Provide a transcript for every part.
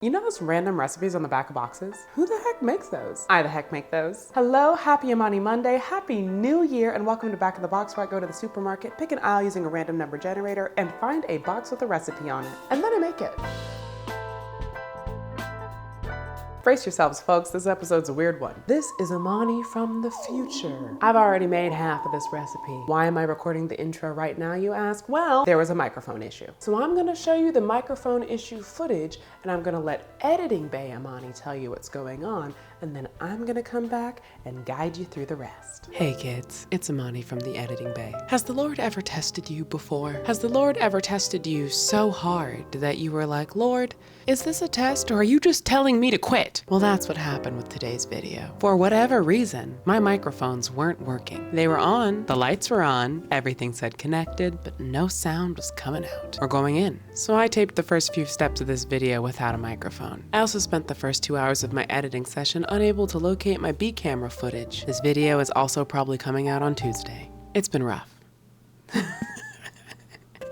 You know those random recipes on the back of boxes? Who the heck makes those? I the heck make those. Hello, happy Imani Monday, happy new year, and welcome to Back of the Box, where I go to the supermarket, pick an aisle using a random number generator, and find a box with a recipe on it. And then I make it. Brace yourselves, folks, this episode's a weird one. This is Imani from the future. I've already made half of this recipe. Why am I recording the intro right now, you ask? Well, there was a microphone issue. So I'm gonna show you the microphone issue footage, and I'm gonna let editing bay Imani tell you what's going on, and then I'm gonna come back and guide you through the rest. Hey kids, it's Imani from the editing bay. Has the Lord ever tested you before? Has the Lord ever tested you so hard that you were like, Lord, is this a test or are you just telling me to quit? Well, that's what happened with today's video. For whatever reason, my microphones weren't working. They were on, the lights were on, everything said connected, but no sound was coming out or going in. So I taped the first few steps of this video without a microphone. I also spent the first 2 hours of my editing session unable to locate my B camera footage. This video is also probably coming out on Tuesday. It's been rough.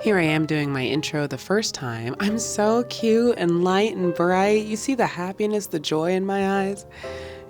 Here I am doing my intro the first time. I'm so cute and light and bright. You see the happiness, the joy in my eyes?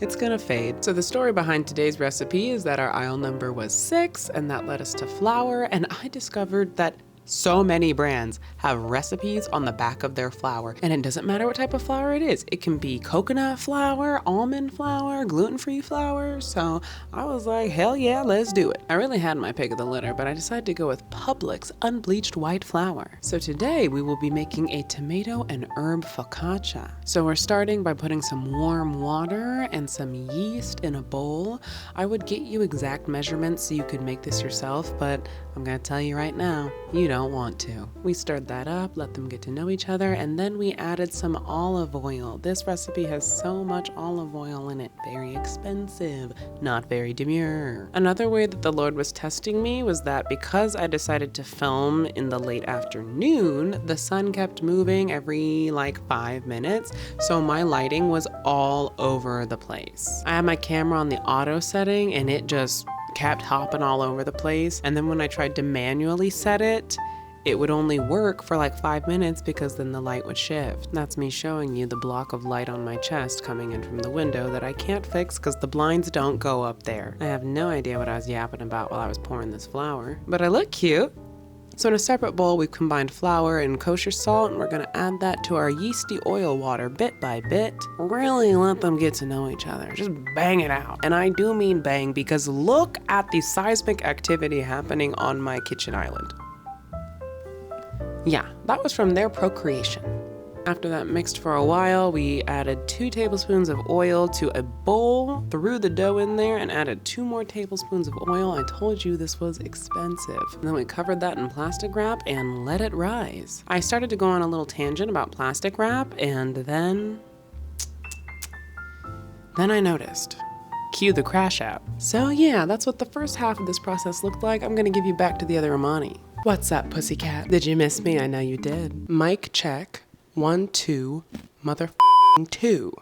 It's gonna fade. So the story behind today's recipe is that our aisle number was 6, and that led us to flour, and I discovered that so many brands have recipes on the back of their flour, and it doesn't matter what type of flour it is. It can be coconut flour, almond flour, gluten-free flour. So I was like, hell yeah, let's do it. I really had my pick of the litter, but I decided to go with Publix unbleached white flour. So today we will be making a tomato and herb focaccia. So we're starting by putting some warm water and some yeast in a bowl. I would get you exact measurements so you could make this yourself, but I'm gonna tell you right now, you don't want to. We stirred that up, let them get to know each other, and then we added some olive oil. This recipe has so much olive oil in it. Very expensive, not very demure. Another way that the Lord was testing me was that because I decided to film in the late afternoon, the sun kept moving every like 5 minutes, so my lighting was all over the place. I had my camera on the auto setting and it just kept hopping all over the place, and then when I tried to manually set it, it would only work for like 5 minutes because then the light would shift. That's me showing you the block of light on my chest coming in from the window that I can't fix because the blinds don't go up there. I have no idea what I was yapping about while I was pouring this flour, but I look cute. So in a separate bowl, we've combined flour and kosher salt, and we're gonna add that to our yeasty oil water bit by bit. Really let them get to know each other. Just bang it out. And I do mean bang because look at the seismic activity happening on my kitchen island. Yeah, that was from their procreation. After that mixed for a while, we added 2 tablespoons of oil to a bowl, threw the dough in there, and added 2 more tablespoons of oil. I told you this was expensive. And then we covered that in plastic wrap and let it rise. I started to go on a little tangent about plastic wrap, and then I noticed. Cue the crash app. So yeah, that's what the first half of this process looked like. I'm gonna give you back to the other Imani. What's up, pussycat? Did you miss me? I know you did. Mic check. 1, 2, motherfucking 2.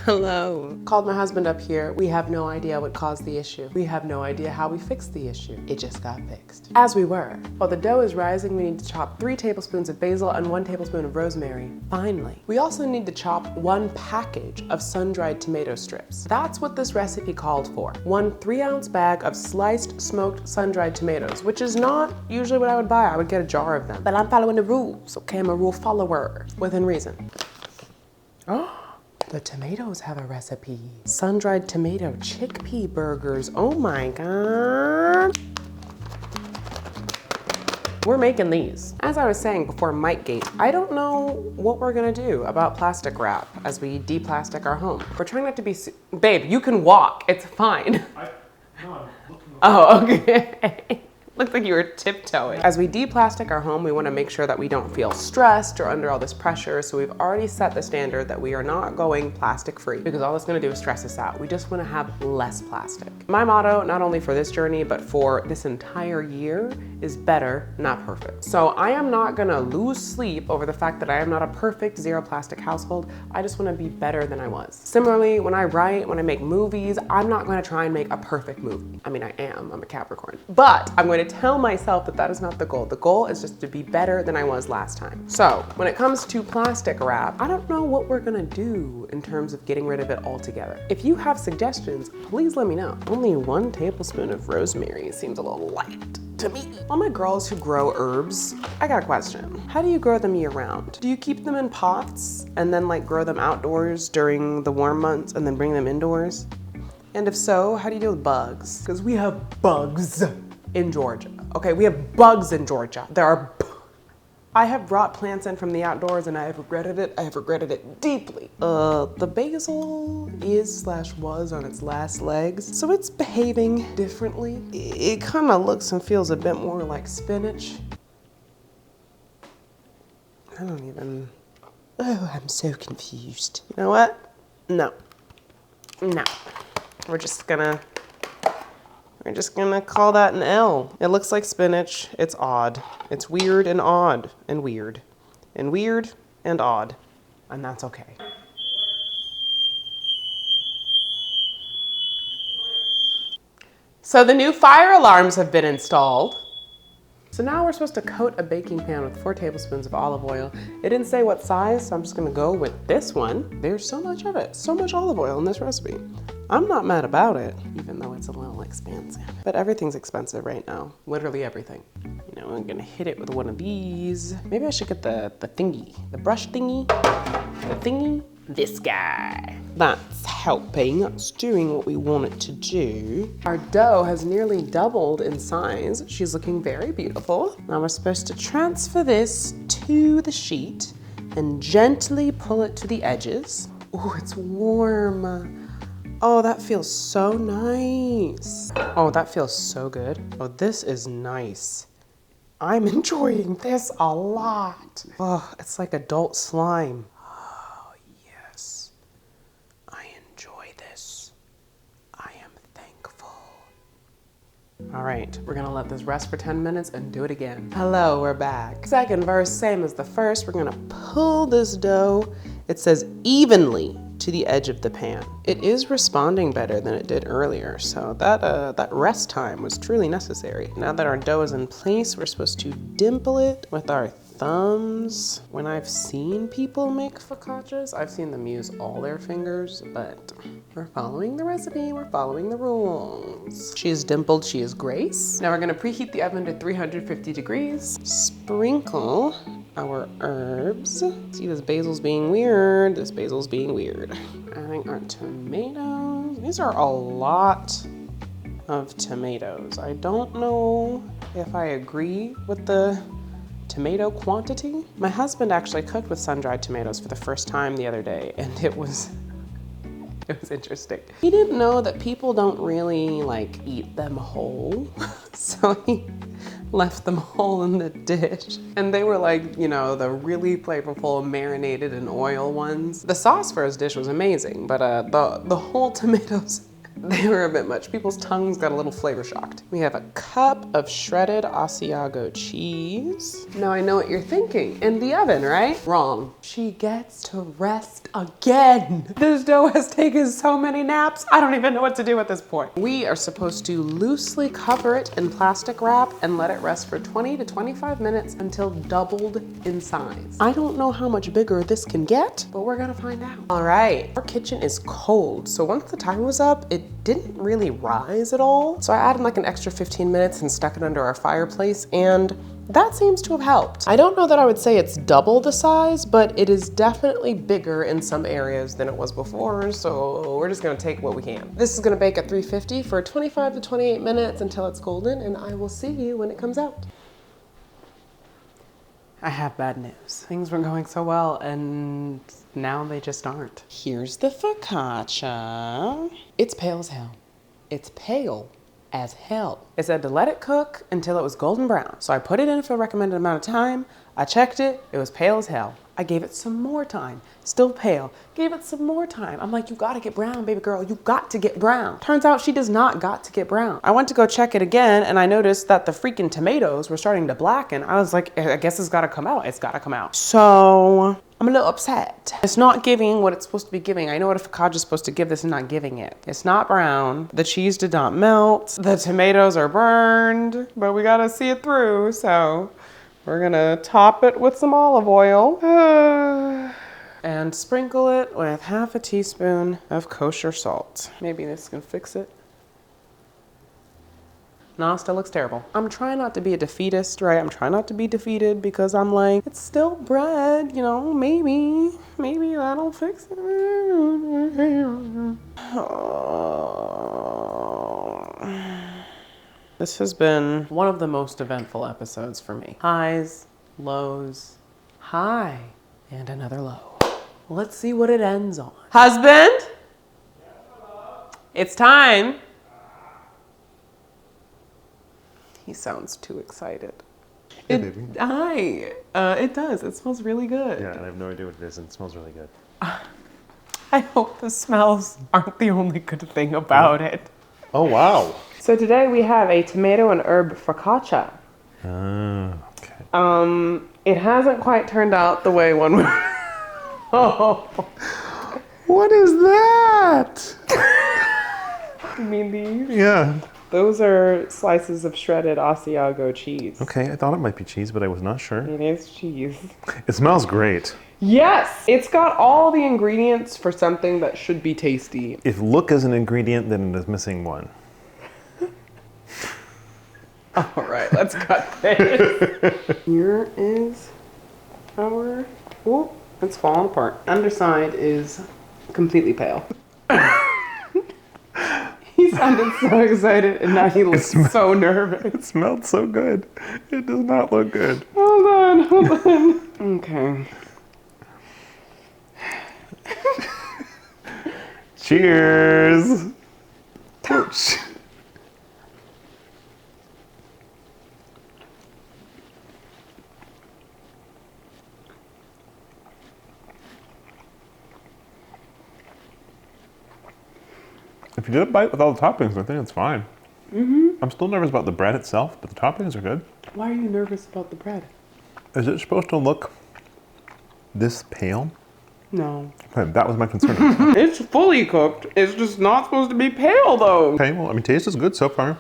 Hello. Called my husband up here. We have no idea what caused the issue. We have no idea how we fixed the issue. It just got fixed. As we were. While the dough is rising, we need to chop 3 tablespoons of basil and 1 tablespoon of rosemary finely. We also need to chop 1 package of sun-dried tomato strips. That's what this recipe called for. 1 3-ounce bag of sliced, smoked, sun-dried tomatoes, which is not usually what I would buy. I would get a jar of them. But I'm following the rules, okay? I'm a rule follower within reason. Oh. The tomatoes have a recipe. Sun-dried tomato chickpea burgers. Oh my God. We're making these. As I was saying before Mike-gate, I don't know what we're gonna do about plastic wrap as we de-plastic our home. We're trying not to be, babe, you can walk, it's fine. No, I'm looking. Oh, okay. Looks like you were tiptoeing. As we de-plastic our home, we want to make sure that we don't feel stressed or under all this pressure. So we've already set the standard that we are not going plastic free because all it's going to do is stress us out. We just want to have less plastic. My motto, not only for this journey, but for this entire year, is better, not perfect. So I am not going to lose sleep over the fact that I am not a perfect zero plastic household. I just want to be better than I was. Similarly, when I write, when I make movies, I'm not going to try and make a perfect movie. I mean, I am, I'm a Capricorn, but I'm going to tell myself that that is not the goal. The goal is just to be better than I was last time. So when it comes to plastic wrap, I don't know what we're gonna do in terms of getting rid of it altogether. If you have suggestions, please let me know. Only 1 tablespoon of rosemary seems a little light to me. All my girls who grow herbs, I got a question. How do you grow them year round? Do you keep them in pots and then like grow them outdoors during the warm months and then bring them indoors? And if so, how do you deal with bugs? Because we have bugs in Georgia. Okay, we have bugs in Georgia. I have brought plants in from the outdoors and I have regretted it. I have regretted it deeply. The basil was on its last legs, so it's behaving differently. It kind of looks and feels a bit more like spinach. Oh, I'm so confused. You know what? No. We're just gonna call that an L. It looks like spinach. It's odd. It's weird and odd and weird. And weird and odd. And that's okay. So the new fire alarms have been installed. So now we're supposed to coat a baking pan with 4 tablespoons of olive oil. It didn't say what size, so I'm just gonna go with this one. There's so much of it, so much olive oil in this recipe. I'm not mad about it, even though it's a little expensive. But everything's expensive right now, literally everything. You know, I'm gonna hit it with one of these. Maybe I should get the thingy, the brush thingy, the thingy. This guy. That's helping. It's doing what we want it to do. Our dough has nearly doubled in size. She's looking very beautiful. Now we're supposed to transfer this to the sheet and gently pull it to the edges. Oh, it's warm. Oh, that feels so nice. Oh, that feels so good. Oh, this is nice. I'm enjoying this a lot. Oh, it's like adult slime. All right, we're gonna let this rest for 10 minutes and do it again. Hello, we're back. Second verse, same as the first. We're gonna pull this dough. It says evenly to the edge of the pan. It is responding better than it did earlier, so that rest time was truly necessary. Now that our dough is in place, we're supposed to dimple it with our thumbs. When I've seen people make focaccias, I've seen them use all their fingers, but we're following the recipe, we're following the rules. She is dimpled, she is Grace. Now we're gonna preheat the oven to 350 degrees. Sprinkle our herbs. See, this basil's being weird, this basil's being weird. Adding our tomatoes. These are a lot of tomatoes. I don't know if I agree with the tomato quantity. My husband actually cooked with sun-dried tomatoes for the first time the other day, and it was interesting. He didn't know that people don't really like eat them whole, so he left them whole in the dish. And they were like, you know, the really flavorful marinated in oil ones. The sauce for his dish was amazing, but the whole tomatoes, they were a bit much. People's tongues got a little flavor shocked. We have a cup of shredded Asiago cheese. Now I know what you're thinking. In the oven, right? Wrong. She gets to rest again. This dough has taken so many naps. I don't even know what to do at this point. We are supposed to loosely cover it in plastic wrap and let it rest for 20 to 25 minutes until doubled in size. I don't know how much bigger this can get, but we're gonna find out. All right, our kitchen is cold. So once the time was up, it didn't really rise at all. So I added like an extra 15 minutes and stuck it under our fireplace, and that seems to have helped. I don't know that I would say it's double the size, but it is definitely bigger in some areas than it was before, so we're just gonna take what we can. This is gonna bake at 350 for 25 to 28 minutes until it's golden, and I will see you when it comes out. I have bad news. Things were going so well, and now they just aren't. Here's the focaccia. It's pale as hell. It's pale as hell. It said to let it cook until it was golden brown. So I put it in for the recommended amount of time. I checked it, it was pale as hell. I gave it some more time, still pale. Gave it some more time. I'm like, you gotta get brown, baby girl, you got to get brown. Turns out she does not got to get brown. I went to go check it again and I noticed that the freaking tomatoes were starting to blacken. I was like, I guess it's gotta come out, it's gotta come out. So I'm a little upset. It's not giving what it's supposed to be giving. I know what a focaccia is supposed to give. This is not giving it. It's not brown. The cheese did not melt. The tomatoes are burned, but we gotta see it through. So we're gonna top it with some olive oil and sprinkle it with half a teaspoon of kosher salt. Maybe this can fix it. No, it still looks terrible. I'm trying not to be a defeatist, right? I'm trying not to be defeated because I'm like, it's still bread, you know, maybe that'll fix it. This has been one of the most eventful episodes for me. Highs, lows, high, and another low. Let's see what it ends on. Husband? It's time. He sounds too excited. Hey, baby. Hi. It does. It smells really good. Yeah, and I have no idea what it is, and it smells really good. I hope the smells aren't the only good thing about it. Oh, wow. So today we have a tomato and herb focaccia. Okay. It hasn't quite turned out the way one would. Oh. What is that? You mean these? Yeah. Those are slices of shredded Asiago cheese. Okay, I thought it might be cheese, but I was not sure. It is cheese. It smells great. Yes! It's got all the ingredients for something that should be tasty. If look is an ingredient, then it is missing one. All right, let's cut this. Here is our, oh, it's falling apart. Underside is completely pale. He sounded so excited and now he looks so nervous. It smelled so good. It does not look good. Hold on. Okay. Cheers. Ouch. If you did a bite with all the toppings, I think it's fine. I'm still nervous about the bread itself, but the toppings are good. Why are you nervous about the bread? Is it supposed to look this pale? No. Okay, that was my concern. It's fully cooked. It's just not supposed to be pale though. Okay, well, I mean, taste is good so far.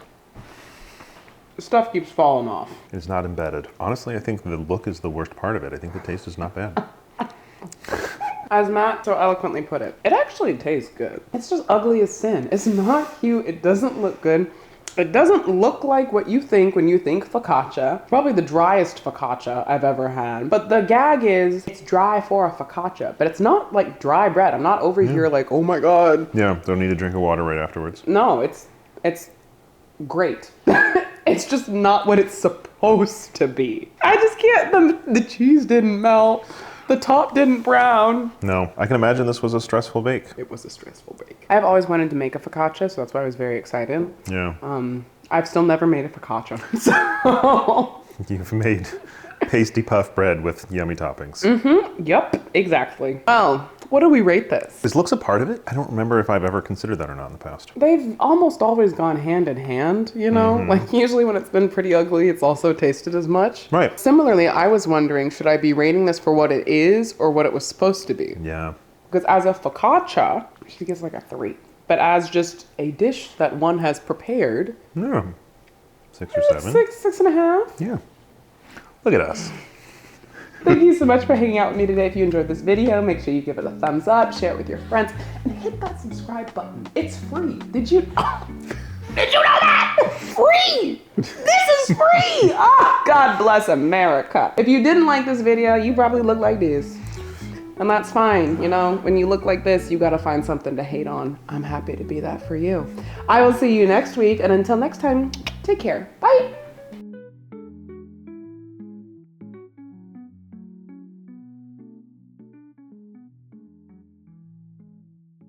The stuff keeps falling off. It's not embedded. Honestly, I think the look is the worst part of it. I think the taste is not bad. As Matt so eloquently put it, it actually tastes good. It's just ugly as sin. It's not cute. It doesn't look good. It doesn't look like what you think when you think focaccia. Probably the driest focaccia I've ever had. But the gag is, it's dry for a focaccia, but it's not like dry bread. I'm not over here like, oh my God. Yeah, don't need a drink of water right afterwards. No, it's great. It's just not what it's supposed to be. I just can't, the cheese didn't melt. The top didn't brown. No, I can imagine this was a stressful bake. It was a stressful bake. I've always wanted to make a focaccia, so that's why I was very excited. Yeah. I've still never made a focaccia, so. You've made pasty puff bread with yummy toppings. Yep, exactly. Well, what do we rate this? Is looks a part of it? I don't remember if I've ever considered that or not in the past. They've almost always gone hand in hand, you know? Like usually when it's been pretty ugly, it's also tasted as much. Right. Similarly, I was wondering, should I be rating this for what it is or what it was supposed to be? Yeah. Because as a focaccia, she gets like a 3. But as just a dish that one has prepared, Yeah. 6 or 7. 6.5. Yeah. Look at us. Thank you so much for hanging out with me today. If you enjoyed this video, make sure you give it a thumbs up, share it with your friends, and hit that subscribe button. It's free. Did you know that? Free! This is free! Oh, God bless America. If you didn't like this video, you probably look like this. And that's fine, you know? When you look like this, you gotta find something to hate on. I'm happy to be that for you. I will see you next week, and until next time, take care.